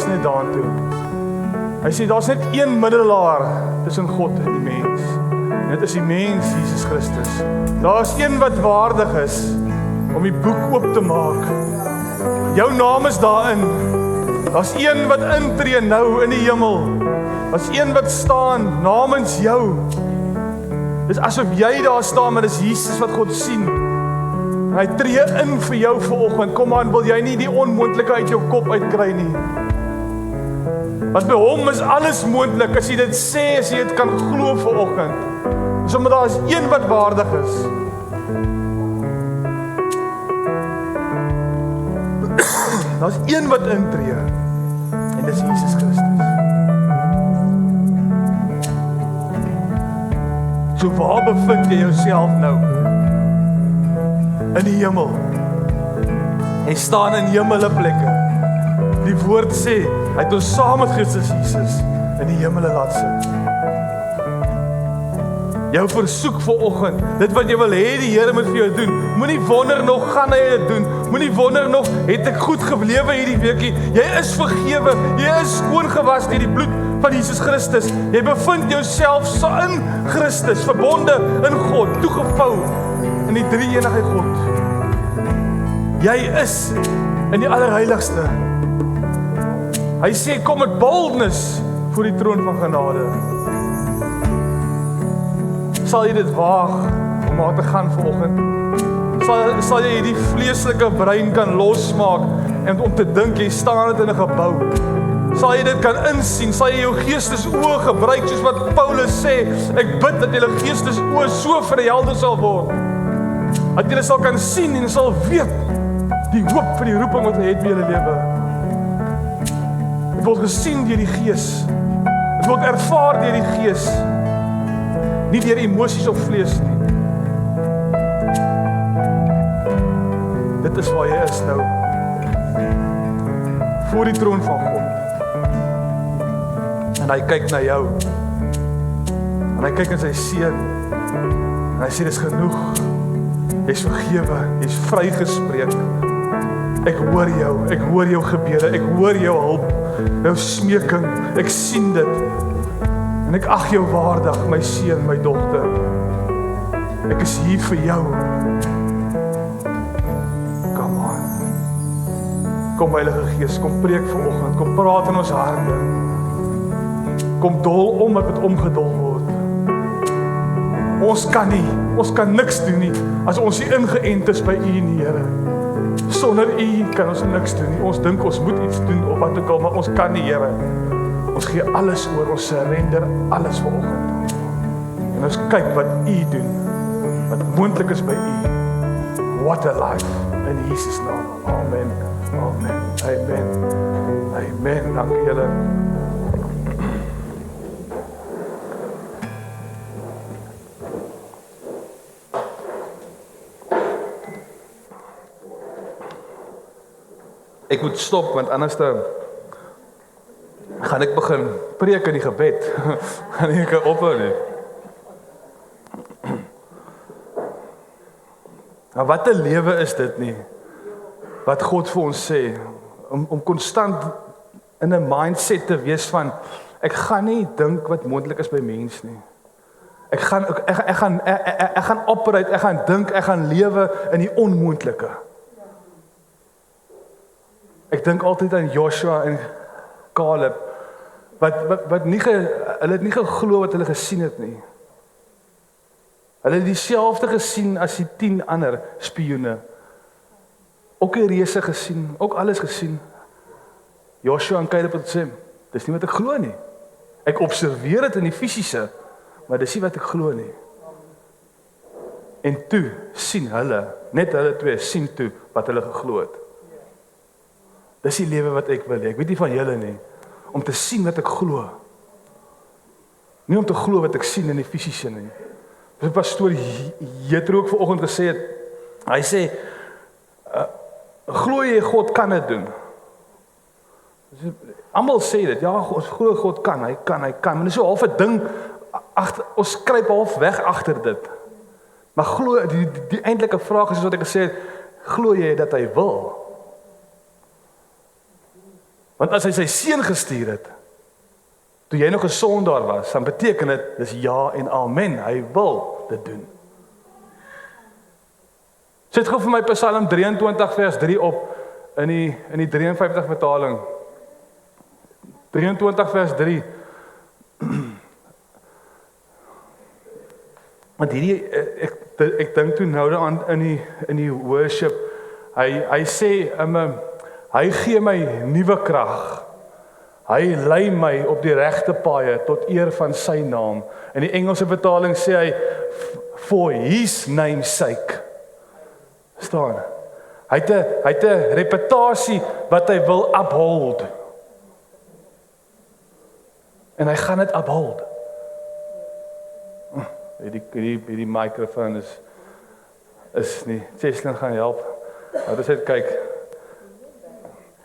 net daartoe. Hy sê, daar's net een middelaar tussen God en die mens. En dit is die mens, Jesus Christus. Daar's een wat waardig is om die boek oop te maak. Jou naam is daarin. Daar's een wat intree nou in die hemel. Daar's een wat staan namens jou. Dis asof jy daar staan, maar dis Jesus wat God sien. En hy tree in vir jou vanoggend. Kom aan, wil jy nie die onmoontlike uit jou kop uitkry nie? Want by hom is alles moontlik, as jy dit sê, as jy dit kan glo vanoggend. Dis omdat daar is een wat waardig is. Daar is een wat intree, en dis Jesus Christus. So waar bevind jy jouself nou? In die hemel. Jy staan in hemele plekke. Die woord sê, hy het ons saam met Christus Jesus in die hemele laat sit. Jou versoek vanoggend, dit wat jy wil hê die Here moet vir jou doen, moenie wonder nog, gaan hy dit doen? Moenie wonder nog, het ek goed gelewe hierdie weekie? Jy is vergewe, jy is skoongewas deur die bloed van Jesus Christus. Jy bevind jouself in Christus, verbonde in God, toegevou in die drie-enige God. Jy is in die allerheiligste. Hy sê, kom met boldness voor die troon van genade. Sal jy dit waag om daar te gaan vanoggend? Sal jy die vleeslike brein kan losmaak en om te dink jy staan dit in 'n gebou? Sal jy dit kan insien? Sal jy jou geestesoë gebruik soos wat Paulus sê? Ek bid dat julle geestesoë so verhelder sal word, dat julle sal kan sien en sal weet die hoop vir die roeping wat hy het vir julle lewe. Dit word gesien deur die Gees. Dit word ervaar deur die Gees. Nie deur emosies of vlees nie. Dit is waar jy is nou. Voor die troon van God. En hy kyk na jou. En hy kyk in sy seun. En hy sê, dis genoeg. Jy's vergewe, jy's vrygespreek. Ek hoor jou gebede, ek hoor jou hulp, jou smeking, ek sien dit. En ek ag jou waardig, my seun, my dogter. Ek is hier vir jou. Come on. Kom Heilige Gees, kom preek vanoggend, kom praat in ons harte. Kom dol om wat met omgedol word. Ons kan niks doen nie, as ons nie ingeënt is by U nie, Here. Sonder U kan ons niks doen nie. Ons dink ons moet iets doen of wat ook al, maar ons kan nie, Here. Ons gee alles oor, ons surrender alles vanoggend. En ons kyk wat U doen, wat moontlik is by U. What a life, in Jesus naam. Amen, amen, amen, amen. Dankie julle. Ek moet stop, want anders gaan ek begin preek in die gebed. Gaan ek ophou nie. Maar wat 'n lewe is dit nie, wat God vir ons sê, om konstant in 'n mindset te wees van, ek gaan nie dink wat moontlik is by mens nie. Ek gaan operate, ek gaan dink, ek gaan lewe in die onmoontlike. Ek dink altyd aan Joshua en Caleb, wat nie hulle het nie geglo wat hulle gesien het nie. Hulle het dieselfde gesien as die 10 ander spioene. Ook die reëse gesien, ook alles gesien. Joshua en Caleb het gesê, dis nie wat ek glo nie. Ek observeer dit in die fisiese, maar dis nie wat ek glo nie. En toe sien hulle, net hulle twee sien toe wat hulle geglo het. Dis die lewe wat ek wil hê. Ek weet nie van julle nie. Om te sien wat ek glo. Nie om te glo wat ek sien in die fisiese nie. Dis pastoor Jethro ook vanoggend gesê het. Hy sê, glo jy God kan dit doen? Almal sê dit. Ja, ons glo God kan. Hy kan. Maar dis so half 'n ding, ons kruip half weg agter dit. Maar glo, die eintlike vraag is wat ek gesê het, glo jy dat hy wil? Want as hy sy seun gestuur het, toe jy nog 'n sondaar was, dan beteken dit, dis ja en amen, hy wil dit doen. Sit gou vir my Psalm 23 vers 3 op, in die 53 vertaling. 23 vers 3. Want hierdie, ek dink toe nou aan in die worship, hy sê, hy gee my nuwe krag. Hy lei my op die regte paaie tot eer van sy naam. In die Engelse vertaling sê hy, for his name's sake. Staan. Hy het 'n reputasie wat hy wil uphold. En hy gaan dit uphold. Die microfoon is nie. Cheslin gaan help. Nou dis net kyk.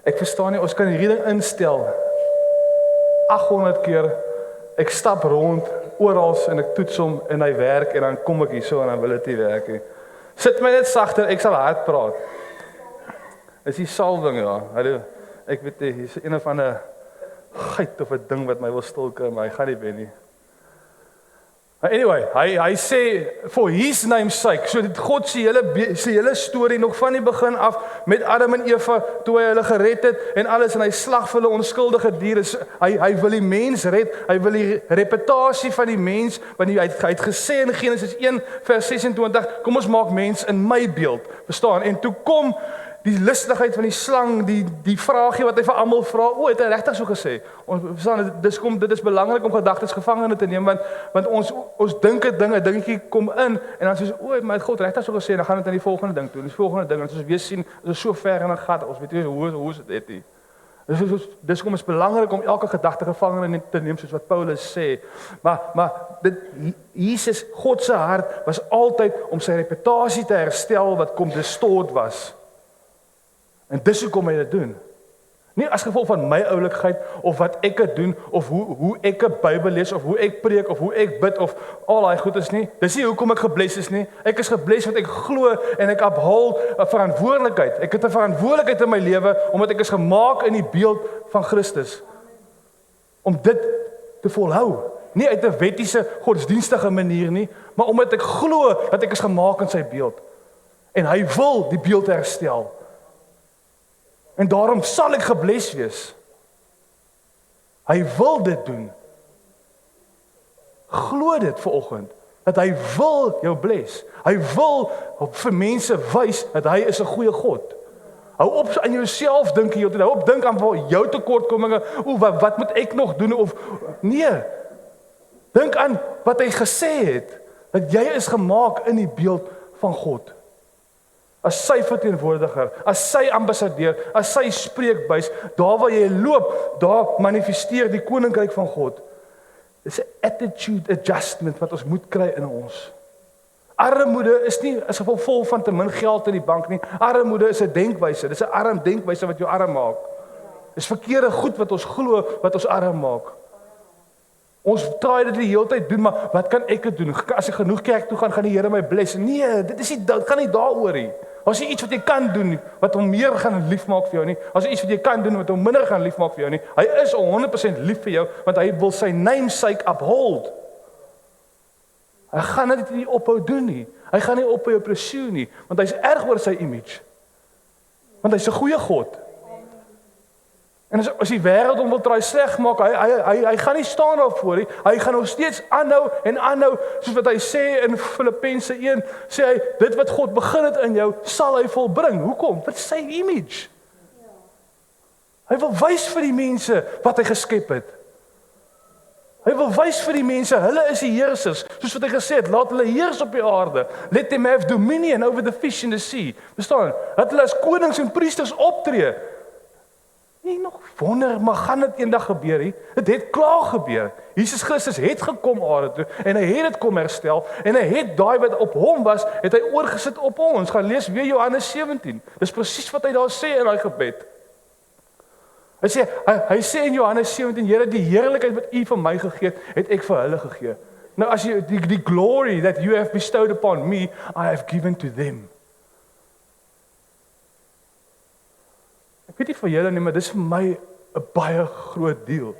Ek verstaan nie, ons kan hierdie ding instel 800 keer. Ek stap rond oral en ek toets hom en hy werk en dan kom ek hier so en dan wil dit nie werk nie. Sit my net sagter, ek sal hard praat. Is die salwing, ja. Hallo. Ek weet nie, hier's een of ander geit of 'n ding wat my wil stilkry, maar hy gaan nie wen nie. Anyway, hy sê for his name's sake. So dit God se hele storie nog van die begin af met Adam en Eva toe hy hulle gered het en alles en hy slag vir hulle onskuldige diere. Hy wil die mens red. Hy wil die reputasie van die mens, want hy het gesê in Genesis 1 vers 26, kom ons maak mens in my beeld. Verstaan? En toe kom die listigheid van die slang, die vraagie wat hy vir almal vra. Het hy regtig so gesê? Ons verstaan, dit is belangrik om gedagtes gevangene te neem, want ons dink 'n dingetjie kom in en dan sê maar God regtig so gesê, en dan gaan dit aan die volgende ding toe. En die volgende ding, en as ons weer sien, is so ver in 'n gat, ons weet nie hoe is dit nie. Dis kom is belangrik om elke gedagte gevangene te neem soos wat Paulus sê. Maar Jesus, God se hart was altyd om sy reputasie te herstel wat kom distort was. En dis hoekom hy dit doen. Nie as gevolg van my oulikheid of wat ek het doen of hoe ek 'n Bybel lees of hoe ek preek of hoe ek bid of al daai goed is nie. Dis nie hoekom ek gebless is nie. Ek is gebless want ek glo en ek uphold 'n verantwoordelikheid. Ek het 'n verantwoordelikheid in my lewe omdat ek is gemaak in die beeld van Christus. Om dit te volhou. Nie uit 'n wettiese godsdienstige manier nie, maar omdat ek glo dat ek is gemaak in sy beeld. En hy wil die beeld herstel. En daarom sal ek gebless wees. Hy wil dit doen. Glo dit vanoggend, dat hy wil jou bless. Hy wil vir mense wys dat hy is 'n goeie God. Hou op aan jouself dink jy, hou op dink aan jou tekortkominge, wat moet ek nog doen of nee. Dink aan wat hy gesê het, dat jy is gemaak in die beeld van God. As sy verteenwoordiger, as sy ambassadeur, as sy spreekbuis, daar waar jy loop, daar manifesteer die koninkryk van God. Dis 'n attitude adjustment wat ons moet kry in ons. Armoede is nie as gevolg van te min geld in die bank nie. Armoede is 'n denkwyse. Dis 'n arm denkwyse wat jou arm maak. Dis verkeerde goed wat ons glo wat ons arm maak. Ons probeer dit die hele tyd doen, maar wat kan ek doen? As ek genoeg kerk toe gaan, gaan die Here my bless. Nee, dit gaan nie daaroor nie. As jy iets wat jy kan doen wat hom meer gaan liefmaak vir jou nie, as jy iets wat jy kan doen wat hom minder gaan liefmaak vir jou nie, hy is 100% lief vir jou want hy wil sy namesake uphold. Hy gaan dit nie ophou doen nie. Hy gaan nie ophou jou pursue nie, want hy's erg oor sy image. Want hy's 'n goeie God. En as die wêreld hom wil try sleg maak, hy gaan nie staan daarvoor nie. Hy gaan nog steeds aanhou, soos wat hy sê in Filippense 1, sê hy, dit wat God begin het in jou, sal hy volbring. Hoekom? Wat is sy image? Hy wil wys vir die mense wat hy geskep het. Hy wil wys vir die mense, hulle is die heersers, soos wat hy gesê het, laat hulle heers op die aarde. Let them have dominion over the fish in the sea. Verstaan? Dat hulle as konings en priesters optree. Nie nog wonder, maar gaan dit eendag gebeur nie? Dit het klaar gebeur. Jesus Christus het gekom aarde toe en hy het dit kom herstel en hy het daai wat op hom was, het hy oorgesit op ons. Gaan lees weer Johannes 17. Dis presies wat hy daar sê in daai gebed. Hy sê in Johannes 17, Here, die heerlikheid wat U vir my gegee het ek vir hulle gegee. Nou as jy die glory that you have bestowed upon me, I have given to them. Ek weet nie vir julle nie, maar dis vir my 'n baie groot deel.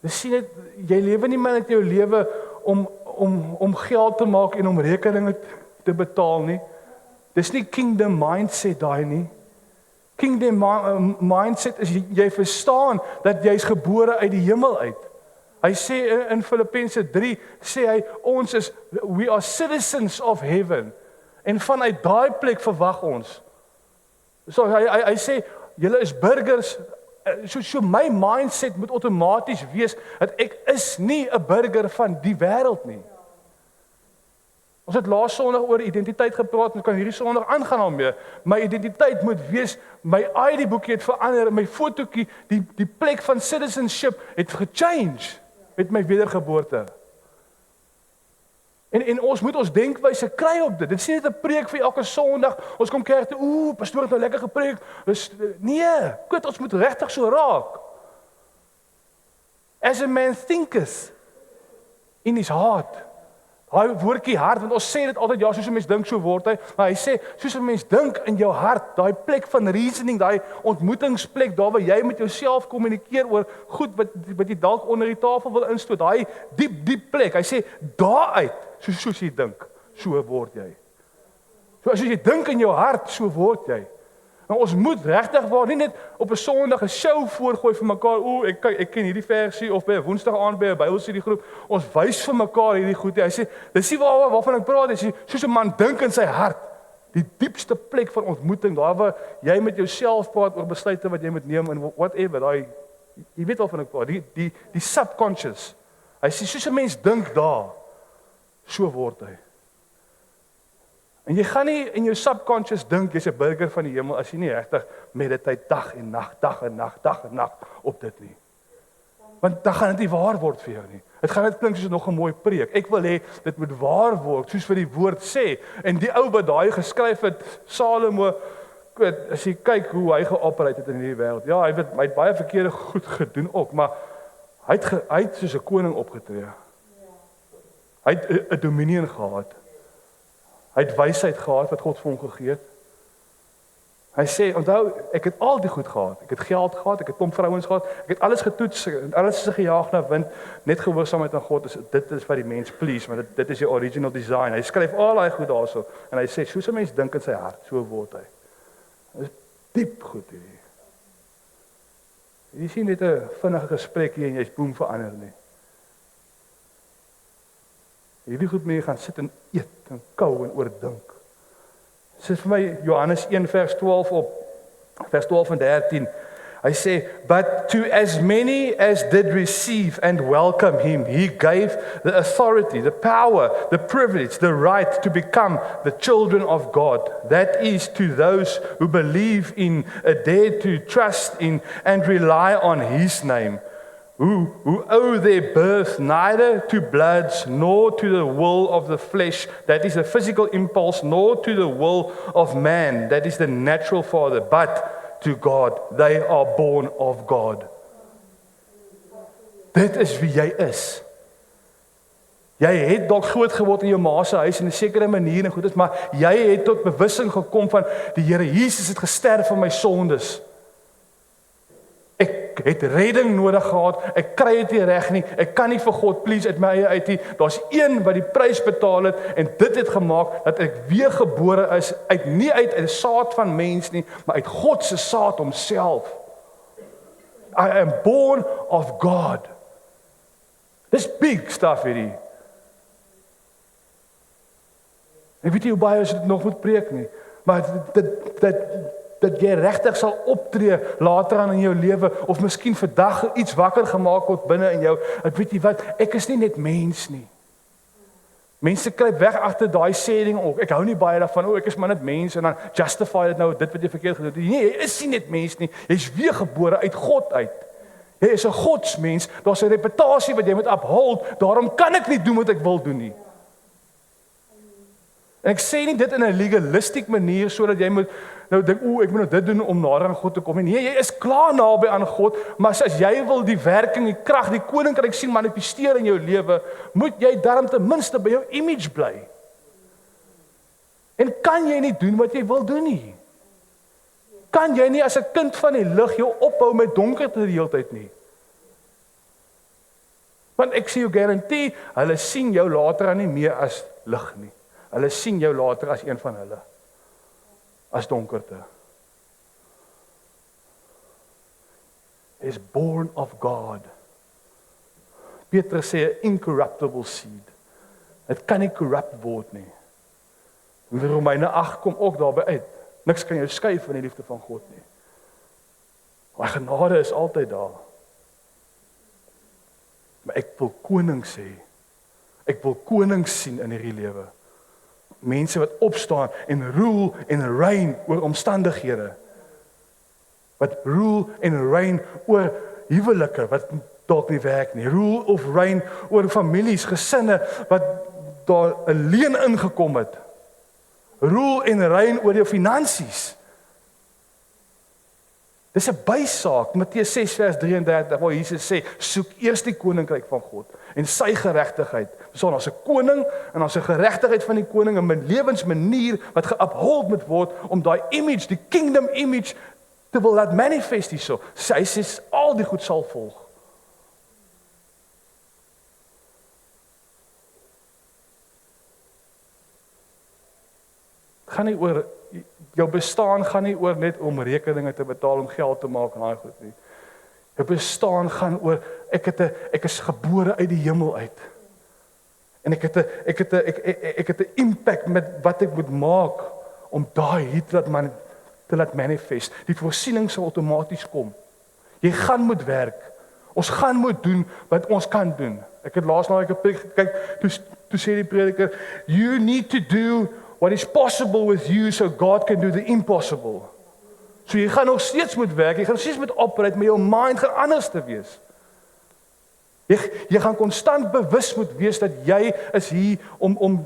Jy sien dit, jy lewe nie meer net jou lewe om geld te maak en om rekeninge te betaal nie. Dis nie kingdom mindset daai nie. Kingdom mindset is jy verstaan dat jy is gebore uit die hemel uit. Hy sê in Filippense 3 sê hy we are citizens of heaven. En vanuit daai plek verwag ons. So hy sê julle is burgers. So my mindset moet outomaties wees dat ek is nie 'n burger van die wêreld nie. Ons het laas Sondag oor identiteit gepraat, en kan hierdie Sondag aangaan daarmee. My identiteit moet wees, my ID-boekie het verander, my fotootjie, die plek van citizenship het gechange met my wedergeboorte. En ons moet ons denkwyse kry op dit. Dit is nie net 'n preek vir elke Sondag. Ons kom kerk toe, pastoor het nou lekker gepreek. Nee, ons moet regtig so raak. As a man thinketh in his heart. Daai woordjie hart, want ons sê dit altyd, ja, soos 'n mens dink, so word hy. Maar hy sê, soos 'n mens dink in jou hart, daai plek van reasoning, daai ontmoetingsplek, daar waar jy met jouself kommunikeer oor goed wat jy dalk onder die tafel wil instoot, daai diep plek. Hy sê, daaruit, soos jy dink, so word jy. So as jy dink in jou hart, so word jy. En ons moet regtig waar nie net op 'n Sondag 'n show voorgooi vir mekaar. Ek ken hierdie versie, of by 'n Woensdag aand by 'n Bybelstudie groep. Ons wys vir mekaar hierdie goed. Hy sê, dis nie waarvan ek praat, dis soos 'n man dink in sy hart. Die diepste plek van ontmoeting, daar waar jy met jouself praat oor besluite wat jy moet neem en whatever, daai jy weet waarvan ek praat, die subconscious. Hy sê soos 'n mens dink daar, so word hy. En jy gaan nie in jou subconscious dink jy's 'n burger van die hemel as jy nie regtig mediteer dag en nag op dit nie. Want dan gaan dit nie waar word vir jou nie. Dit gaan net klink soos nog 'n mooi preek. Ek wil hê dit moet waar word, soos wat die woord sê. En die ou wat daai geskryf het, Salomo, as jy kyk hoe hy geoperate het in hierdie wêreld. Ja, hy het baie verkeerde goed gedoen ook, maar hy het soos 'n koning opgetree. Hy het 'n dominion gehad. Hy het wysheid gehad wat God vir hom gegee het. Hy sê, onthou, ek het al die goed gehad. Ek het geld gehad, ek het pomp vrouens gehad, ek het alles getoets, alles is gejaag na wind, net gehoorsaamheid aan God. Dit is wat die mens please, maar dit is die original design. Hy skryf al daai goed daarso en hy sê, soos 'n mens dink in sy hart, so word hy. Dit is diep goed hierdie. Jy sien net 'n vinnige gesprek hier en jy's boem verander nie. Hierdie goed moet jy gaan sit en eet en kou en oordink. Sit vir my Johannes 1 vers 12 op, vers 12 en 13. Hy sê, but to as many as did receive and welcome him, he gave the authority, the power, the privilege, the right to become the children of God. That is to those who believe in, dare to trust in and rely on his name. Who owe their birth neither to bloods nor to the will of the flesh, that is the physical impulse, nor to the will of man, that is the natural father, but to God. They are born of God. Dit is wie jy is. Jy het dalk groot geword in jou ma se huis in 'n sekere manier en goed is, maar jy het tot bewussing gekom van die Here Jesus het gesterf vir my sondes. Ek het redding nodig gehad, ek kry dit nie reg nie, ek kan nie vir God please uit my eie uit nie, daar's een wat die prys betaal het, en dit het gemaak, dat ek weergebore is, nie uit 'n saad van mens nie, maar uit God se saad homself. I am born of God. Dis big stuff hierdie. Ek weet nie hoe baie as dit nog moet preek nie, maar dat jy regtig sal optree later aan in jou lewe, of miskien vandag iets wakker gemaak word binne in jou. Ek weet nie wat, ek is nie net mens nie. Mense kruip weg agter daai sê ding ook. Ek hou nie baie daarvan, ek is maar net mens, en dan justify dit nou, dit wat jy verkeerd gedoen het. Nee, jy is nie net mens nie, jy is weergebore uit God uit. Jy is 'n godsmens, daar's 'n reputasie wat jy moet uphold, daarom kan ek nie doen wat ek wil doen nie. En ek sê nie dit in 'n legalistic manier sodat jy moet nou dink, ek moet nou dit doen om nader aan God te kom. Nee, jy is klaar naby aan God, maar as jy wil die werking, die krag, die koninkryk sien manifesteer in jou lewe, moet jy darm ten minste by jou image bly. En kan jy nie doen wat jy wil doen nie? kan jy nie as 'n kind van die lig jou ophou met donkerte die hele tyd nie. Want ek sê jou garantie, hulle sien jou later nie meer as lig nie. Hulle sien jou later as een van hulle. As donkerte. Is born of God. Petrus sê 'n incorruptible seed. Dit kan nie corrupt word nie. In Romeine 8 kom ook daarby uit. Niks kan jou skei van die liefde van God nie. Maar genade is altyd daar. Maar ek wil koning sê. Ek wil koning sien in hierdie lewe. Mense wat opstaan en rule en reign oor omstandighede. Wat rule en reign oor huwelike wat dalk nie werk nie. Rule of reign oor families, gesinne wat daar 'n leuen ingekom het. Rule en reign oor jou finansies. Dis 'n bysaak. Matteus 6 vers 33 waar Jesus sê, soek eers die koninkryk van God en sy geregtigheid. So daar's 'n koning en daar's 'n geregtigheid van die koning, 'n lewensmanier wat geuphold moet word om daai image, die kingdom image te wil laat manifest hierso. Hy sê al die goed sal volg. Gaan nie oor jou bestaan gaan nie oor net om rekeninge te betaal, om geld te maak en daai goed nie. Jou bestaan gaan oor ek is gebore uit die hemel uit. En ek het 'n impact met wat ek moet maak om daai hier te laat manifest. Die voorsiening sal outomaties kom. Jy gaan moet werk. Ons gaan moet doen wat ons kan doen. Ek het laas naweek 'n preek gekyk, toe sê die prediker, you need to do what is possible with you so God can do the impossible. So jy gaan nog steeds moet werk, jy gaan steeds moet operate, maar jou mind gaan anders te wees. Jy gaan konstant bewus moet wees dat jy is hier om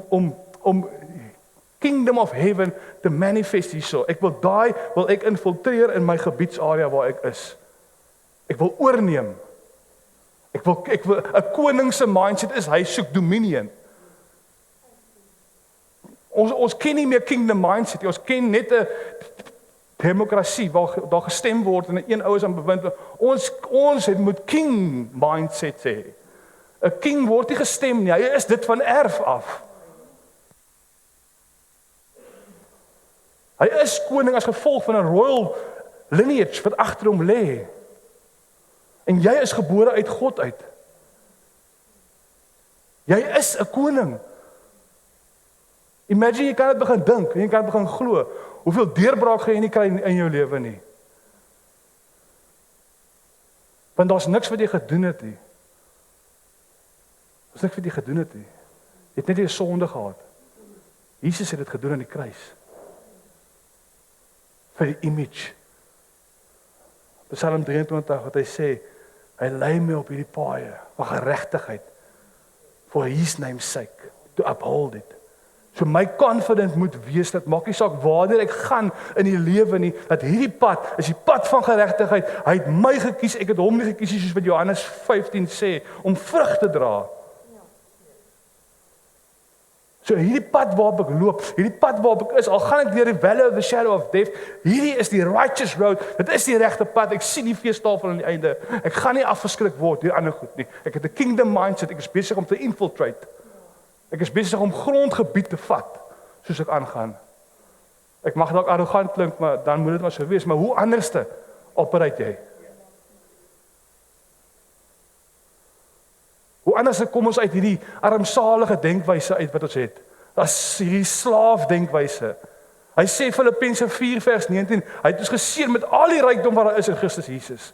kingdom of heaven te manifest hierso. Ek wil ek infiltreer in my gebiedsarea waar ek is. Ek wil oorneem. Ek wil 'n koning se mindset is hy soek dominion. Ons ken nie meer kingdom mindset nie. Ons ken net 'n demokrasie waar daar gestem word en 'n ou is aan bewind. Ons moet king mindset hê. 'n King word nie gestem nie. Hy is dit van erf af. Hy is koning as gevolg van 'n royal lineage wat agter hom lê. En jy is gebore uit God uit. Jy is 'n koning. Imagine jy kan dit begin dink en jy kan begin glo. Hoeveel deurbraak gaan jy nie kry in jou lewe nie? Want daar's niks wat jy gedoen het nie. Daar's niks wat jy gedoen het nie. Jy het net nie 'n sonde gehad. Jesus het dit gedoen aan die kruis. Vir die image. Psalm 23 wat hy sê, hy lei my op hierdie paaie van geregtigheid for his name's sake, to uphold it. So my confident moet wees dat maak nie saak waartoe ek gaan in die lewe nie, dat hierdie pad is die pad van geregtigheid. Hy het my gekies, ek het hom nie gekies soos wat Johannes 15 sê om vrug te dra. So hierdie pad waarop ek loop, hierdie pad waarop ek is, al gaan ek deur die valley of the shadow of death, hierdie is die righteous road. Dit is die regte pad. Ek sien die feestafel aan die einde. Ek gaan nie afgeskrik word deur ander goed nie. Ek het 'n kingdom mindset. Ek is besig om te infiltrate. Ek is besig om grondgebied te vat, soos ek aangaan. Ek mag dalk arrogant klink, maar dan moet dit maar so wees. Maar hoe anderste operate jy? Hoe anderste kom ons uit hierdie armsalige denkwyse uit wat ons het? As hierdie slaaf denkwyse. Hy sê Filippense 4 vers 19, hy het ons geseën met al die rykdom wat daar is in Christus Jesus.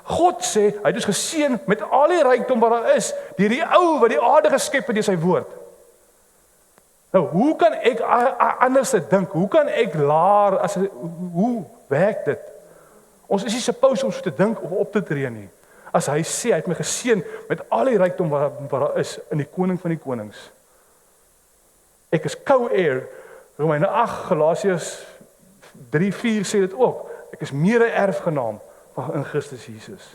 God sê, hy het ons geseën met al die rykdom wat daar is, deur die ou wat die aarde geskep het deur sy woord. Nou, hoe kan ek anders dink? Hoe kan ek laer hoe werk dit? Ons is nie supposed om so te dink of op te tree nie. As hy sê hy het my geseën met al die rykdom wat daar is in die koning van die konings. Ek is co-heir. Romeine 8, Galasiërs 3:4 sê dit ook. Ek is mede-erfgenaam van in Christus Jesus.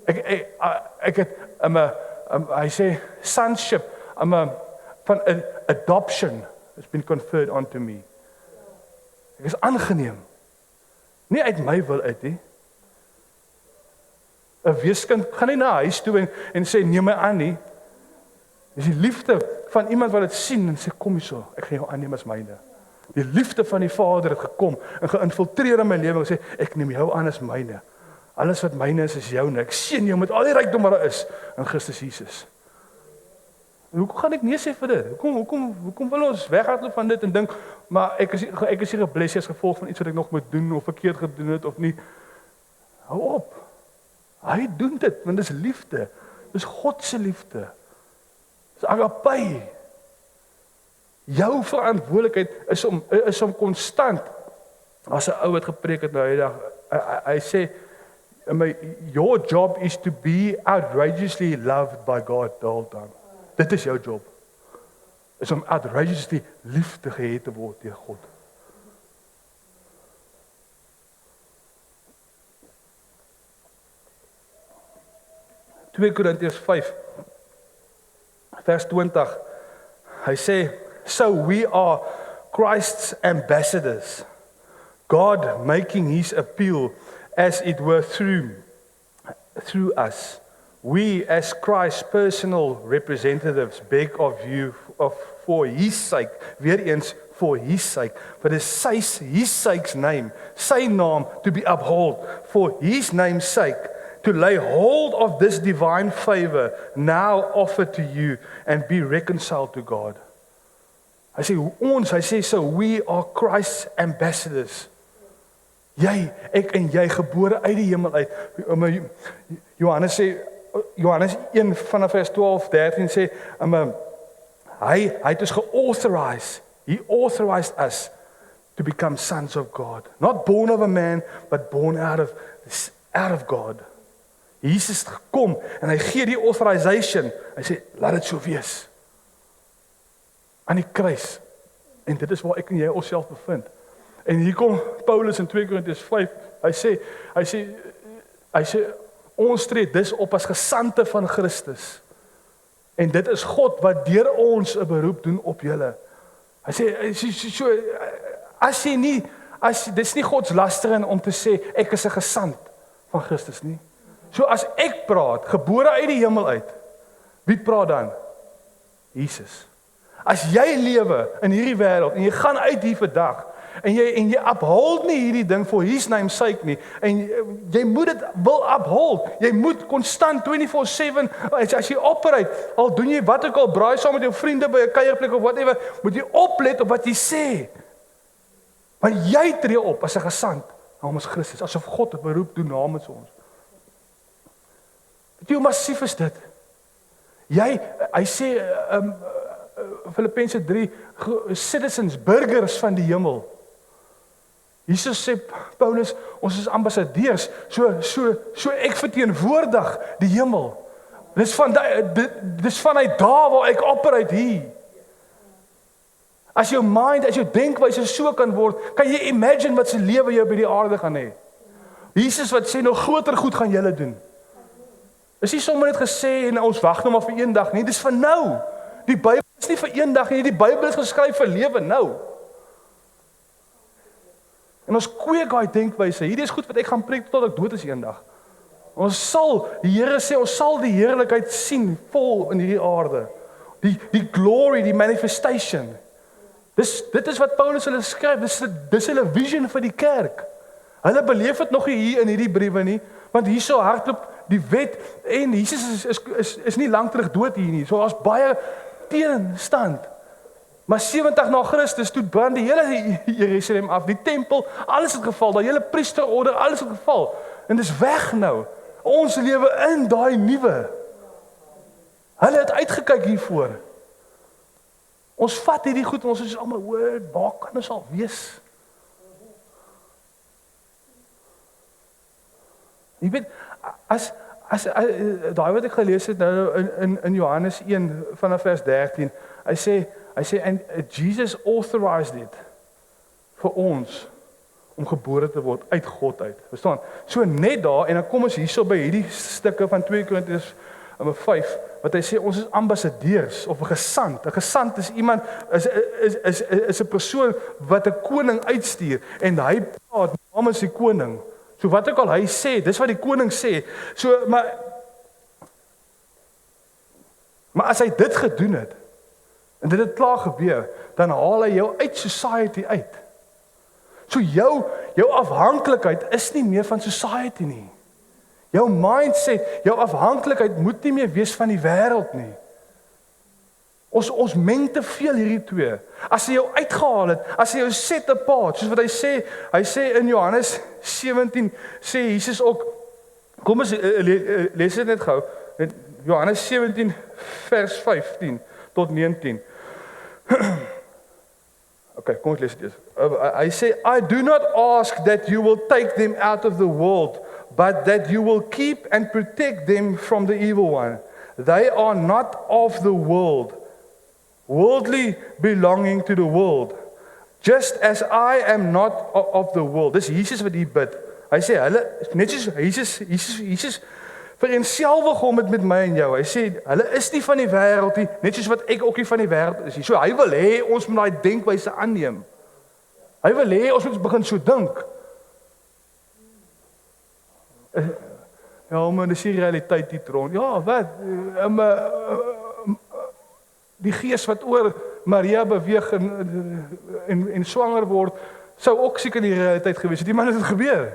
Ek het hy sê sonship, van adoption has been conferred onto me. Ek is aangeneem. Nie uit my wil uit nie. 'n Weeskind gaan nie na huis toe en sê neem my aan nie. Dis die liefde van iemand wat dit sien en sê kom hierso, ek gaan jou aanneem as myne. Die liefde van die Vader het gekom en geïnfiltreer in my lewe en sê ek neem jou aan as myne. Alles wat myne is joune. Ek seën jou met al die rykdom wat daar is in Christus Jesus. Hoekom gaan ek nee sê vir dit? Hoekom wil ons weghardloop van dit en dink maar ek is hier gebless as gevolg van iets wat ek nog moet doen of verkeerd gedoen het of nie. Hou op. Hy doen dit want dis liefde. Dis God se liefde. Dis agape. Jou verantwoordelikheid is om konstant as 'n ou wat gepreek het nou die dag. Hy sê your job is to be outrageously loved by God the whole time. Dit is jou job. Is om outrageously liefde gehet te word deur God. Twee Korintiërs 5 vers 20. Hy sê, so we are Christ's ambassadors, God making his appeal as it were through us. We as Christ's personal representatives beg of you for his sake, weer eens for his sake, for his sake's name, sy naam to be upheld, for his name's sake, to lay hold of this divine favor now offered to you and be reconciled to God. Hy sê so we are Christ's ambassadors. Jy, ek en jy gebore uit die hemel uit. Johannes 1 vanaf vers 12-13 sê, hy het ons geauthorize. He authorized us to become sons of God. Not born of a man, but born out of God. Jesus het gekom en hy gee die authorization. Hy sê, laat dit so wees. Aan die kruis. En dit is waar ek en jy onsself bevind. En hier kom Paulus in 2 Korintiërs 5. Hy sê ons tree dus op as gesande van Christus. En dit is God wat deur ons 'n beroep doen op julle. Hy sê dis nie God se lastering om te sê ek is 'n gesant van Christus nie. So as ek praat, gebore uit die hemel uit, wie praat dan? Jesus. As jy lewe in hierdie wêreld en jy gaan uit hier vandag en jy uphold nie hierdie ding vir his name's sake nie en jy moet dit wil uphold. Jy moet konstant 24/7 as jy operate, al doen jy wat ook al, braai saam met jou vriende by 'n kuierplek of whatever, moet jy oplet op wat jy sê. Want jy tree op as 'n gesant namens Christus, asof God 'n beroep doen namens ons. Weet jy hoe massief is dit? Hy sê Filippense 3, citizens, burgers van die hemel. Jesus sê, Paulus, ons is ambassadeurs, so ek verteenwoordig die hemel. Dis vanuit daar waar ek operate hier. As jou mind, as jou denkwyse so kan word, kan jy imagine wat se lewe jy by die aarde gaan hê. Jesus wat sê, nou groter goed gaan julle doen. Is nie sommer net gesê en ons wag nou maar vir een dag nie, dis vir nou. Die Bybel is nie vir een dag nie, die Bybel is geskryf vir lewe nou. En ons kweek daai denkwyse, hierdie is goed wat ek gaan preek tot ek dood is eendag. Die Here sê, ons sal die heerlikheid sien vol in hierdie aarde. Die glory, die manifestation. Dit is wat Paulus hulle skryf, dis hulle vision vir die kerk. Hulle beleef dit nog nie hier in hierdie briewe nie, want hierso hardloop die wet en Jesus is nie lank terug dood hier nie. So as baie teenstand. Maar 70 na Christus toe brand die hele Jerusalem af, die tempel, alles het geval, daai hele priesterorde, alles het geval. En dis weg nou. Ons lewe in daai nuwe. Hulle het uitgekyk hiervoor. Ons vat hierdie goed en ons is almal, waar kan ons al wees? Jy weet, as daai wat ek gelees het nou in Johannes 1 vanaf vers 13, hy sê and Jesus authorized it vir ons om gebore te word uit God uit. Verstaan? So net daar en dan kom ons hierso by hierdie stukke van 2 Korintiërs nummer 5, wat hy sê, ons is ambassadeurs, of 'n gesant. 'n Gesant is iemand, is 'n persoon wat 'n koning uitstuur, en hy praat namens die koning. So wat ook al hy sê, dis wat die koning sê. So, maar as hy dit gedoen het, en dit het klaar gebeur, dan haal hy jou uit society uit. So jou afhanklikheid is nie meer van society nie. Jou mindset, jou afhanklikheid moet nie meer wees van die wêreld nie. Ons meng te veel hierdie twee. As hy jou uitgehaal het, as hy jou set apart, soos wat hy sê in Johannes 17, sê Jesus ook, kom ons lees dit net gou, Johannes 17 vers 15 tot 19. Okay, kom ons lees dit eers. Hy sê, I do not ask that you will take them out of the world, but that you will keep and protect them from the evil one. They are not of the world, worldly belonging to the world, just as I am not of the world. Dis Jesus wat hier bid. Hy sê, hulle, net soos Jesus vereenselwig hom met my en jou. Hy sê, hulle is nie van die wêreld nie, net soos wat ek ook nie van die wêreld is nie. So hy wil hê ons moet daai denkwyse aanneem. Hy wil hê ons moet begin so dink. Ja, maar dis die realiteit hier rond. Ja, wat? Die gees wat oor Maria beweeg en swanger word, sou ook seker in die realiteit gewees het. Die man het dit gebeur.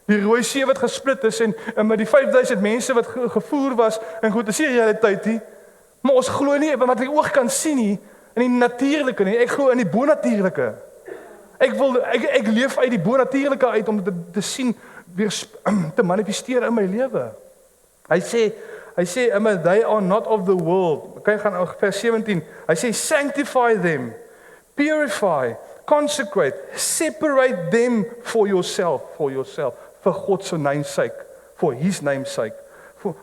Die Rooi See wat gesplit is en met die 5000 mense wat gevoer was, en goed, dis die realiteit nie. Maar ons glo nie wat die oog kan sien nie, in die natuurlike nie. Ek glo in die bonatuurlike. Ek leef uit die bonatuurlike uit om te sien, weer te manifesteer in my lewe. Hy sê, they are not of the world. Kyk gaan vers 17. Hy sê, sanctify them, purify, consecrate, separate them for yourself, vir God se name's sake, for his name's sake.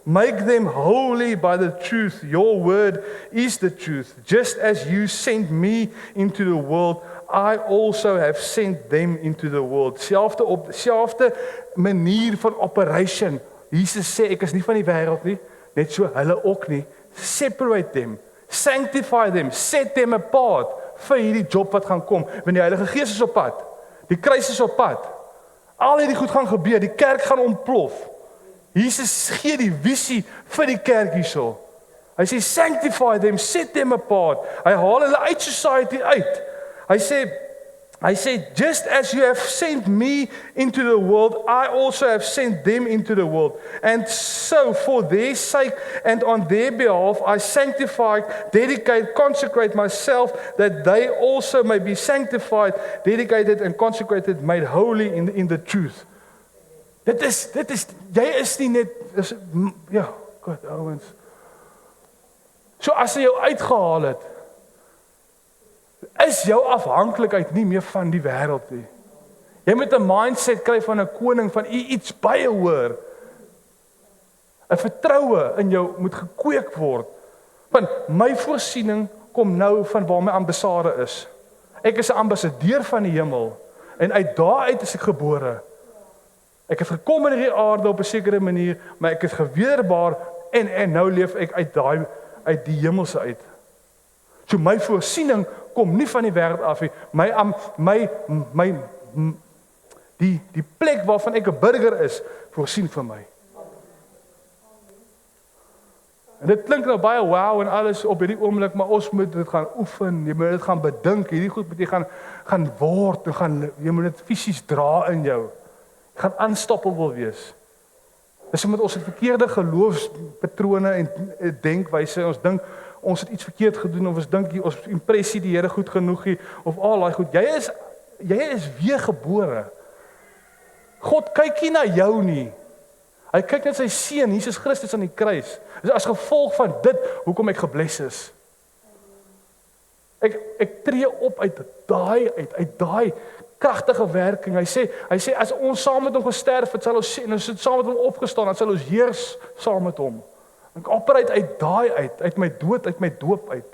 Make them holy by the truth. Your word is the truth. Just as you sent me into the world, I also have sent them into the world. Selfde manier van operation. Jesus sê, ek is nie van die wêreld nie, net so hulle ook nie. Separate them, sanctify them, set them apart vir hierdie job wat gaan kom. Want die Heilige Gees is op pad. Die kruis is op pad. Al hierdie goed gaan gebeur, die kerk gaan ontplof. Jesus gee die visie vir die kerk hierso. Hy sê, sanctify them, set them apart. Hy haal hulle uit society uit. Hy sê, just as you have sent me into the world, I also have sent them into the world. And so, for their sake and on their behalf, I sanctify, dedicate, consecrate myself, that they also may be sanctified, dedicated and consecrated, made holy in the truth. Dit is, jy is nie net, ja, God, ouwens. So as hy jou uitgehaal het, is jou afhanklikheid nie meer van die wêreld nie. Jy moet 'n mindset kry van 'n koning, van iets baie hoër. 'n Vertroue in jou moet gekweek word. Want my voorsiening kom nou van waar my ambassade is. Ek is 'n ambassadeur van die hemel en uit daaruit is ek gebore. Ek het gekom in hierdie aarde op 'n sekere manier, maar ek is gewederbaar en nou leef ek uit die hemelse uit. So my voorsiening kom nie van die wêreld af nie. Die plek waarvan ek 'n burger is, voorsien vir my. En dit klink nou baie wow en alles op hierdie oomblik, maar ons moet dit gaan oefen, jy moet dit gaan bedink, hierdie goed moet jy gaan word, jy moet dit fisies dra in jou. Jy gaan unstoppable wees. Dis omdat ons het verkeerde geloofspatrone en denkwyse, ons dink ons het iets verkeerd gedoen, of ons dink ons impressie die Here goed genoeg nie, of al daai goed. Jy is weergebore. God kyk nie na jou nie. Hy kyk net sy seun Jesus Christus aan die kruis. Dis as gevolg van dit hoekom ek gebless is. Ek tree op uit daai kragtige werking. Hy sê as ons saam met hom gesterf het, sal ons en ons het saam met hom opgestaan, dan sal ons heers saam met hom. Ek operate uit my doop uit.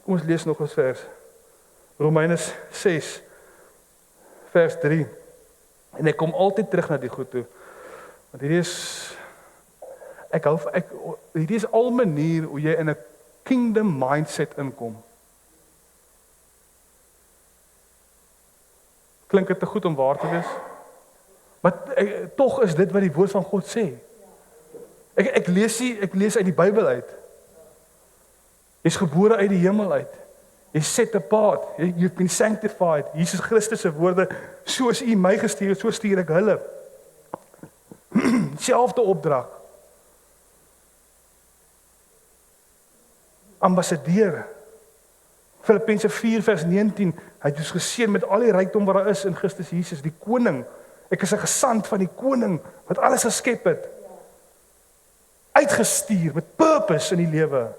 Kom ons lees nog 'n vers. Romeine 6 vers 3. En ek kom altyd terug na die goed toe. Want hierdie is al manier hoe jy in 'n kingdom mindset inkom. Klink dit te goed om waar te wees? Maar tog is dit wat die woord van God sê. Ek lees uit die Bybel uit. Jy's gebore uit die hemel uit. Jy's set apart. You've been sanctified. Jesus Christus se woorde, soos U my gestuur het, so stuur ek hulle. Selfde opdrag. Ambassadeur. Filippense 4 vers 19, hy het ons geseën met al die rykdom wat daar is in Christus Jesus, die koning. Ek is 'n gesant van die koning wat alles geskep het. Uitgestuur met purpose in die lewe.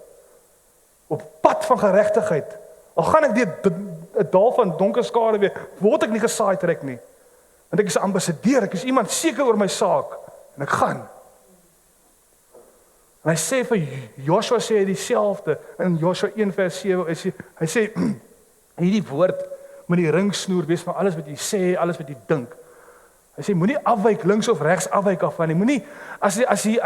Op pad van geregtigheid. Al gaan ek deur 'n dal van donker skare weer, word ek nie gesaai trek nie. Want ek is 'n ambassadeur, ek is iemand seker oor my saak en ek gaan. En hy sê vir Joshua sê hy dieselfde in Joshua 1 vers 7, hy sê hierdie woord moet die ringsnoer wees van alles wat jy sê, alles wat jy dink. Hy sê moenie afwyk links of regs afwyk af van nie. Moenie as 'n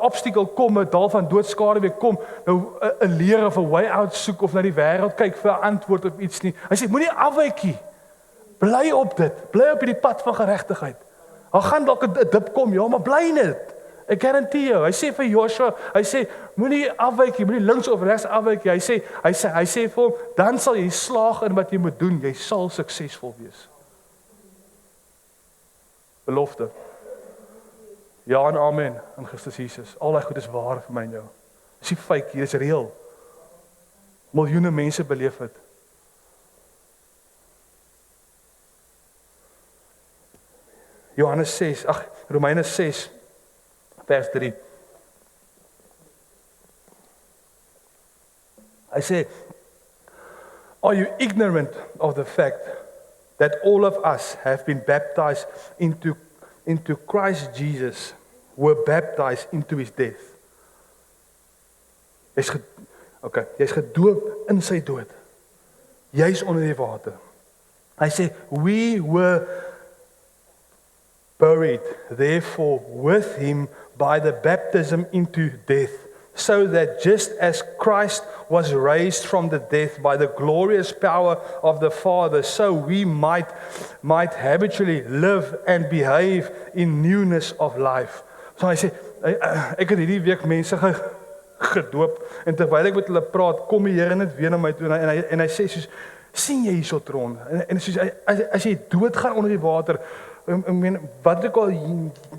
obstacle kom, 'n dal van doodskade weer kom, nou 'n leer of 'n way out soek of na die wêreld kyk vir 'n antwoord op iets nie. Hy sê moenie afwyk nie. Bly op dit. Bly op hierdie pad van geregtigheid. Al gaan dalk 'n dip kom, ja, maar bly net. Ek garandeer jou. Hy sê vir Joshua, hy sê moenie afwyk nie, moenie links of regs afwyk nie. Hy sê vir hom, dan sal jy slaag in wat jy moet doen. Jy sal suksesvol wees. Belofte. Ja en amen in Christus Jesus. Al daai goed is waar vir my en jou. Dis nie fake hier, dis reëel. Miljoene mense beleef dit. Romeine 6 vers 3. Hy sê, are you ignorant of the fact that all of us have been baptized into Christ Jesus, were baptized into his death? Jy's gedoop in sy dood. Jy's onder die water. Hy sê, we were buried, therefore, with him by the baptism into death, so that just as Christ was raised from the death by the glorious power of the Father, so we might habitually live and behave in newness of life. So hy sê, ek het hierdie week mense gedoop, en terwyl ek met hulle praat, kom die Here net weer na my toe, en hy sê soos, sien jy hierso Tron? En soos, as jy doodgaan onder die water, ek meen, wat ek al,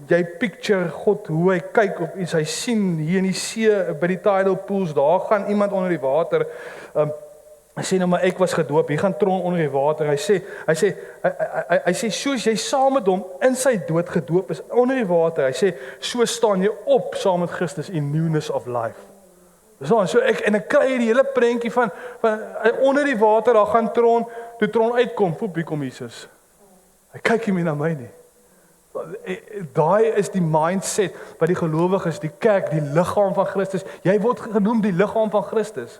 jy picture God, hoe hy kyk op iets, hy sien hier in die see, by die tidal pools, daar gaan iemand onder die water, hy sê nou maar ek was gedoop, hier gaan Tron onder die water, hy sê, soos jy saam met hom in sy dood gedoop is, onder die water, hy sê, so staan jy op saam met Christus in newness of life. So ek kry die hele prentjie van onder die water, daar gaan Tron, toe Tron uitkom, hier kom Jesus. Hy kyk nie meer na my nie. Daai is die mindset wat die gelowiges, die kerk, die liggaam van Christus, jy word genoem die liggaam van Christus.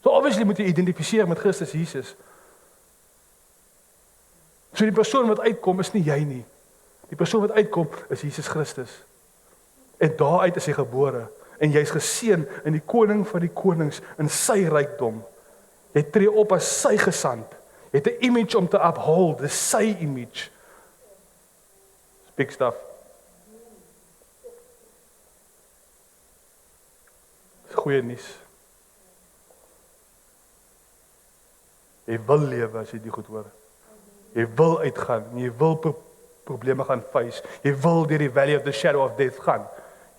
So obviously moet jy identifiseer met Christus Jesus. So die persoon wat uitkom is nie jy nie. Die persoon wat uitkom is Jesus Christus. En daaruit is hy gebore. En jy's geseën in die koning van die konings, in sy rykdom. Jy tree op as sy gesant. Jy het 'n image om te uphold, dis sy image. It's big stuff. Goeie nuus. Jy wil lewe as jy dit goed hoor. Jy wil uitgaan, jy wil probleme gaan face. Jy wil deur die valley of the shadow of death gaan.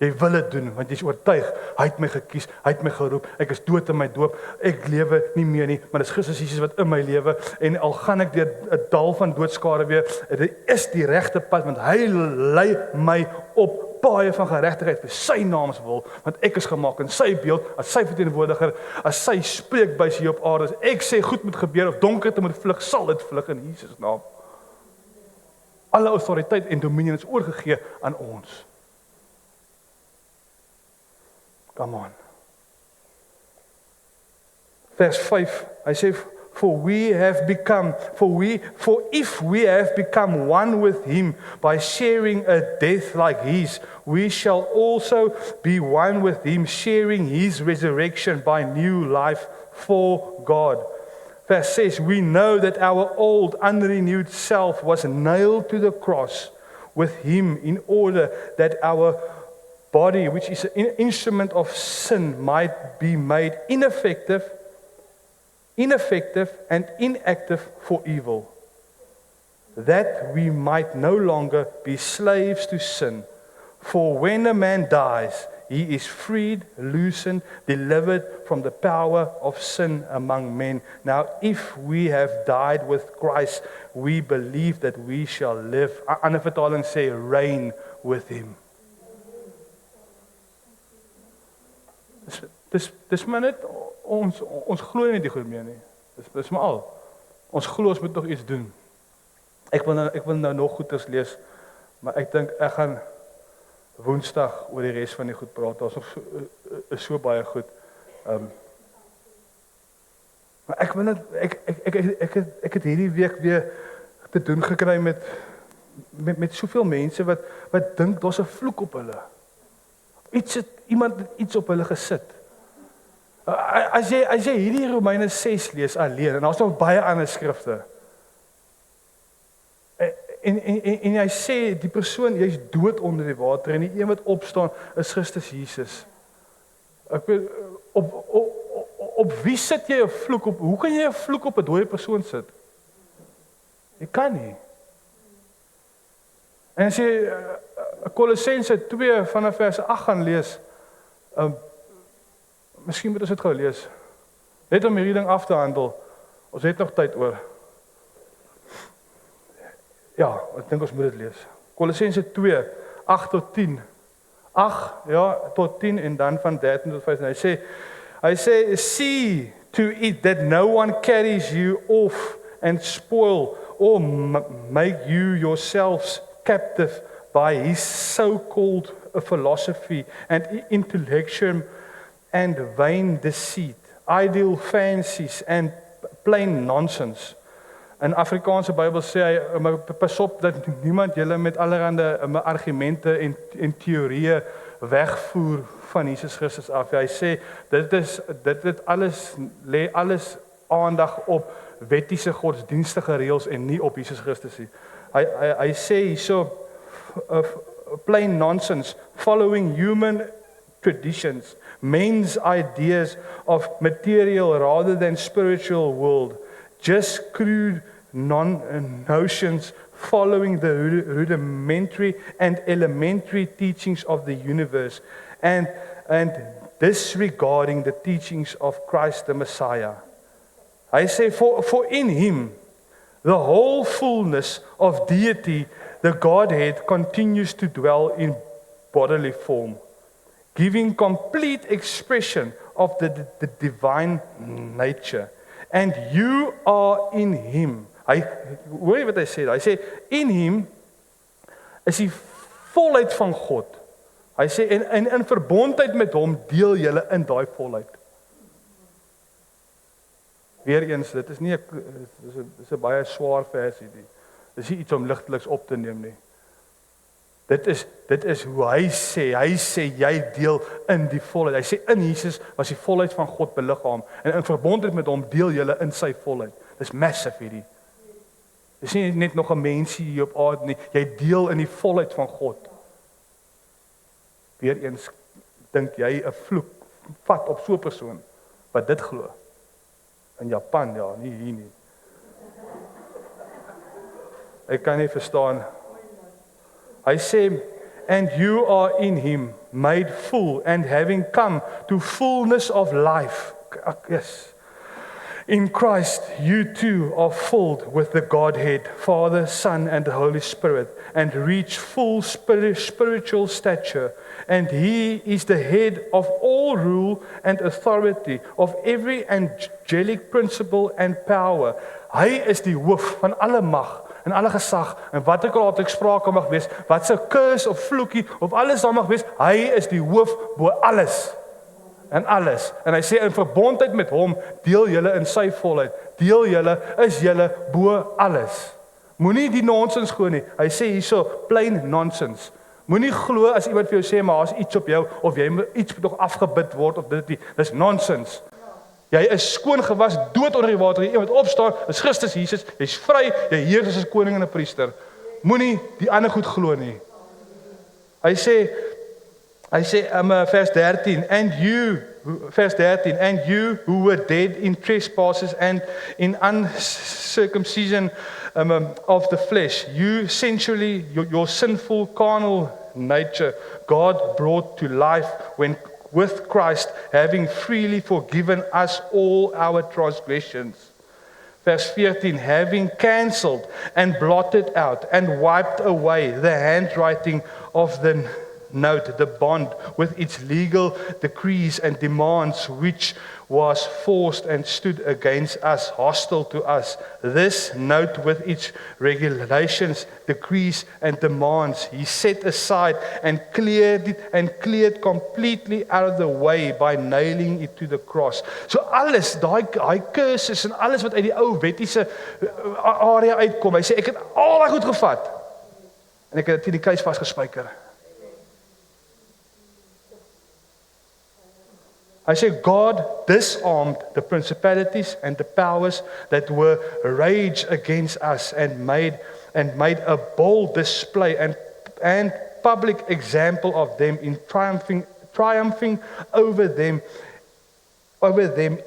Jy wil dit doen, want jy is oortuig, hy het my gekies, hy het my geroep, ek is dood in my doop, ek lewe nie meer nie, maar dis Christus Jesus wat in my lewe, en al gaan ek deur 'n dal van doodskade weer, dit is die regte pad, want hy lei my op paaie van geregtigheid vir sy naam se wil, want ek is gemaak in sy beeld, as sy verteenwoordiger, as sy spreekbuis hier op aarde, as ek sê goed moet gebeur, of donkerte moet vlug, sal dit vlug in Jesus naam. Alle autoriteit en dominion is oorgegee aan ons. Come on. Vers 5, hy sê, For if we have become one with him by sharing a death like his, we shall also be one with him, sharing his resurrection by new life for God. Verse 6, we know that our old unrenewed self was nailed to the cross with him in order that our body, which is an instrument of sin, might be made ineffective and inactive for evil, that we might no longer be slaves to sin. For when a man dies, he is freed, loosened, delivered from the power of sin among men. Now, if we have died with Christ, we believe that we shall live. Ander vertaling sê reign with him. Dis maar net ons glo nie die goed meer nie. Dis maar al. Ons glo ons moet nog iets doen. Ek wil nou nog goeders lees, maar ek dink ek gaan Woensdag oor die res van die goed praat. Daar's nog so baie goed. Maar ek wil net ek het hierdie week weer te doen gekry met soveel mense wat dink daar's 'n vloek op hulle. Iemand het iets op hulle gesit. As jy hierdie Romeine 6 lees alleen, en daar's nog baie ander skrifte. En hy sê die persoon, jy's dood onder die water en die een wat opstaan is Christus Jesus. Ek weet op wie sit jy 'n vloek op? Hoe kan jy 'n vloek op 'n dooie persoon sit? Jy kan nie. En as jy Kolossense 2 vanaf vers 8 gaan lees, miskien moet ons dit gou lees. Net om hierdie ding af te handel. Ons het nog tyd oor. Ja, ek dink ons moet dit lees. Kolossense 2, 8 tot 10. 8, ja, tot 10 en dan van 13 tot 15. Hy sê, see to it that no one carries you off and spoil or make you yourselves captive by his so-called philosophy and intellectual and vain deceit, ideal fancies and plain nonsense. In Afrikaanse Bybel sê hy, pas op dat niemand julle met allerhande argumente en teorieë wegvoer van Jesus Christus af. Hy sê dit alles lê alles aandag op wettiese godsdienstige reëls en nie op Jesus Christus nie. Hy sê hierso plain nonsense, following human traditions, men's ideas of material rather than spiritual world, just crude notions following the rudimentary and elementary teachings of the universe and disregarding the teachings of Christ the Messiah. I say, for in him the whole fullness of deity, the Godhead, continues to dwell in bodily form, giving complete expression of the divine nature. And you are in him. Hoor jy wat hy sê? Hy sê, in him is die volheid van God. Hy sê, en in verbondheid met hom deel julle in daai volheid. Weereens, dit is nie dis 'n baie swaar versie die. Dis nie iets om ligteliks op te neem nie. Dit is hoe hy sê jy deel in die volheid. Hy sê in Jesus was die volheid van God beliggaam en in verbondheid met hom deel julle in sy volheid. Dis massive hierdie. Dis nie net nog 'n mensie hier op aarde nie. Jy deel in die volheid van God. Weereens dink jy 'n vloek vat op so 'n persoon wat dit glo. In Japan, ja, nie hier nie. Ek kan nie verstaan. Hy sê, and you are in him, made full, and having come to fullness of life. Yes. In Christ, you too are filled with the Godhead, Father, Son, and the Holy Spirit, and reach full spiritual stature. And he is the head of all rule and authority, of every angelic principle and power. Hy is die hoof van alle mag en alle gesag, en wat ek al sprake mag wees, wat se curse of vloekie of alles daar mag wees, hy is die hoof bo alles. en alles. En hy sê in verbondheid met hom, deel julle in sy volheid. Deel julle, is julle bo alles. Moenie die nonsens glo nie. Hy sê hierso, plain nonsense. Moenie glo as iemand vir jou sê, maar daar's iets op jou, of jy moet iets nog afgebid word, of dit nie. Dis nonsens. Jy is skoon gewas, dood onder die water, jy moet opstaan, is Christus Jesus, jy's vry, jy heers as 'n koning en 'n priester. Moenie die ander goed glo nie. Hy sê vers 13, verse 13, and you who were dead in trespasses and in uncircumcision of the flesh, you sensually, your sinful carnal nature, God brought to life when with Christ, having freely forgiven us all our transgressions. Verse 14, having cancelled and blotted out and wiped away the handwriting of the note, the bond with its legal decrees and demands, which was forced and stood against us, hostile to us. This note with its regulations, decrees and demands, he set aside and cleared completely out of the way by nailing it to the cross. So alles, daai curses en alles wat uit die ou wettiese area uitkom, hy sê ek het al daai goed gevat en ek het dit teen die kruis vasgespijker. I say God disarmed the principalities and the powers that were raged against us and made a bold display and public example of them in triumphing over them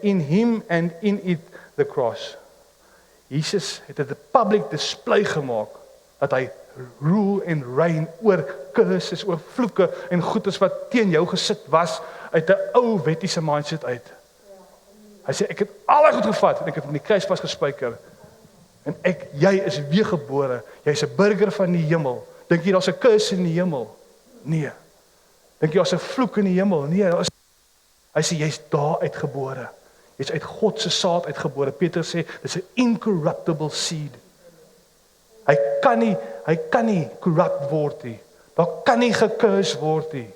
in him and in it the cross. Jesus het 'n public display gemaak dat hy rule en reign oor curses, oor vloeke en goedes wat teen jou gesit was uit 'n ou wettiese mindset uit. Hy sê ek het al goed gevat en ek het in die kruis vasgespijker. En jy is weergebore. Jy's 'n burger van die hemel. Dink jy daar's 'n curse in die hemel? Nee. Dink jy daar's 'n vloek in die hemel? Nee, hy sê jy's daar uitgebore. Jy's uit God se saad uitgebore. Petrus sê dis 'n incorruptible seed. Hy kan nie corrupt word nie. Daar kan nie gecurse word nie.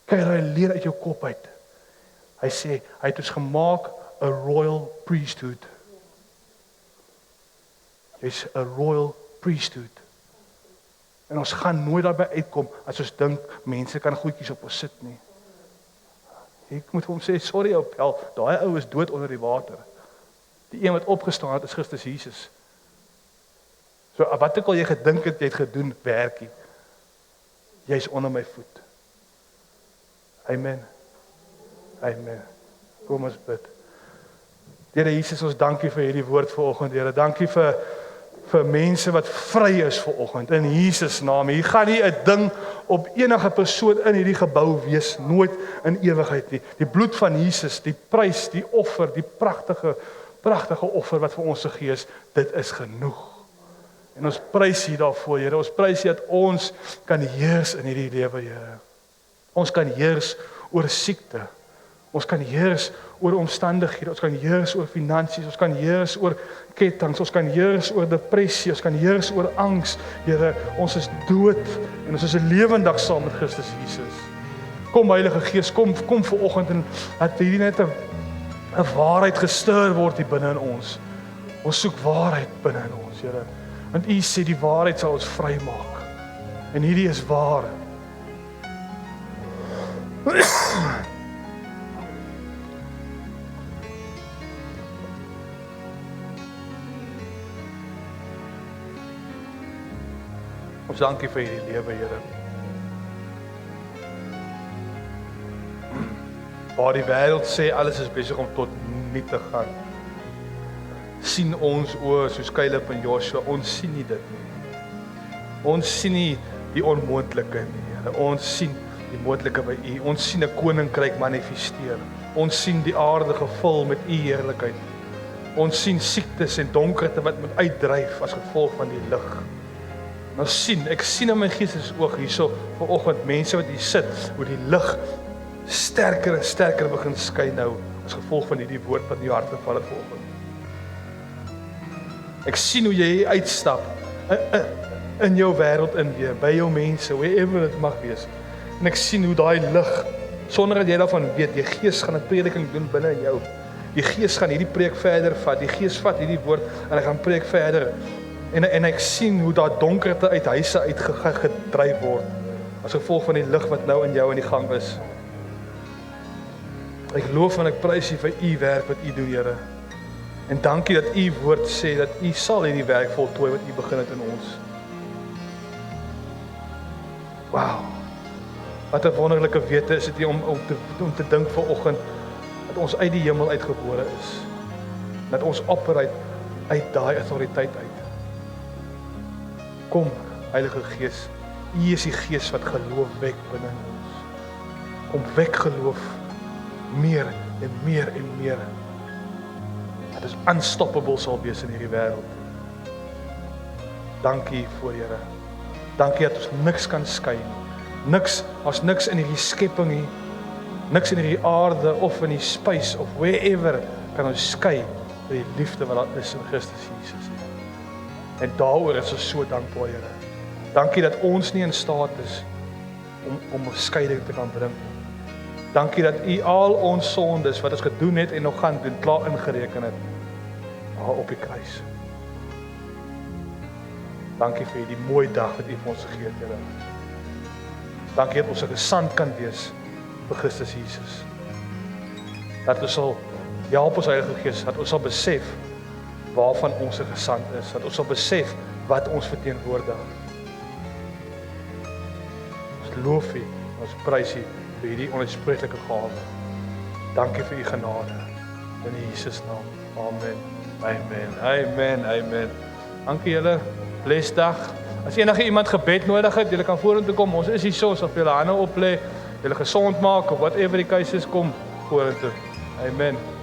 Kyk, hy leer uit jou kop uit. Hy sê hy het ons gemaak 'n royal priesthood. Jy's 'n royal priesthood. En ons gaan nooit daarby uitkom as ons dink mense kan goedjies op ons sit nie. Ek moet hom sê, sorry ou pel, daai ou is dood onder die water. Die een wat opgestaan het is Christus Jesus. So wat ek al jy gedink het, jy het gedoen, werkie. Jy's onder my voet. Amen. Amen. Kom ons bid. Here Jesus, ons dankie vir hierdie woord vanoggend, Here. Dankie vir mense wat vry is vanoggend in Jesus naam. Hier gaan nie 'n ding op enige persoon in hierdie gebou wees, nooit in ewigheid nie. Die bloed van Jesus, die prys, die offer, die pragtige offer wat vir ons gegee is, dit is genoeg. En ons prys U daarvoor, Here. Ons prys U dat ons kan heers in hierdie lewe, Here. Ons kan heers oor siekte. Ons kan heers oor omstandighede. Ons kan heers oor finansies. Ons kan heers oor kettinge. Ons kan heers oor depressie. Ons kan heers oor angs. Here, ons is dood en ons is 'n lewendig saam met Christus Jesus. Kom Heilige Gees, kom vanoggend en laat hierdie net 'n waarheid gestuur word hier binne in ons. Ons soek waarheid binne in ons, Here. Want U sê die waarheid sal ons vrymaak. En hierdie is waar. Ons dankie vir hierdie lewe, Here. Waar die wêreld sê alles is besig om tot niet te gaan, sien ons oor soos Caleb en Joshua, ons sien nie dit nie. Ons sien nie die onmoontlike nie, Here. Ons sien die moontlike by U. Ons sien 'n koninkryk manifesteer. Ons sien die aarde gevul met U heerlikheid. Ons sien siektes en donkerte wat moet uitdryf as gevolg van die lig. Ek sien in my geestesoog hierso vanoggend mense wat hier sit, hoe die lig sterker en sterker begin skyn nou as gevolg van hierdie woord wat in jou hart geval het vanoggend. Ek sien hoe jy uitstap in jou wêreld in weer, by jou mense, wherever dit mag wees. En ek sien hoe daai lig Sonder dat jy daarvan weet, die Gees gaan 'n prediking doen binne in jou. Die Gees gaan hierdie preek verder vat. Die Gees vat hierdie woord en hy gaan preek verder. En ek sien hoe daar donkerte uit huise uitgedryf word as gevolg van die lig wat nou in jou in die gang is. Ek loof en ek prys U vir U werk wat U doen, Here. En dankie dat U woord sê dat U sal hierdie werk voltooi wat U begin het in ons. Wow. Wat 'n wonderlike wete is dit om te dink vanoggend dat ons uit die hemel uitgebore is. Dat ons operate uit daai autoriteit uit. Kom, Heilige Gees, U is die Gees wat geloof wek binne in ons. Kom wek geloof meer en meer en meer. Dat is unstoppable sal wees in hierdie wêreld. Dankie voor Here. Dankie dat ons niks kan skei nie. As niks in hierdie skepping nie, niks in hierdie aarde of in die space of wherever kan ons skei vir die liefde wat daar is in Christus Jesus. En daaroor is ons so dankbaar, Here. Dankie dat ons nie in staat is om 'n skeiding te kan bring. Dankie dat U al ons sondes wat ons gedoen het en nog gaan doen, klaar ingereken het daar op die kruis. Dankie vir die mooi dag wat U vir ons gegee het, Here. Dankie dat ons 'n gesant kan wees vir Christus Jesus. Dat ons sal help ons Heilige Gees, dat ons sal besef waarvan ons 'n gesant is, dat ons sal besef wat ons verteenwoordig. Ons loof U, ons prys U vir hierdie onuitspreeklike gawe. Dankie vir U genade. In Jesus naam. Amen. Amen. Amen. Amen. Dankie julle. Bless dag. As enige iemand gebed nodig het, julle kan vorentoe kom. Ons is hier so, of julle hande oplê, julle gesond maak of whatever die case is, kom vorentoe. Amen.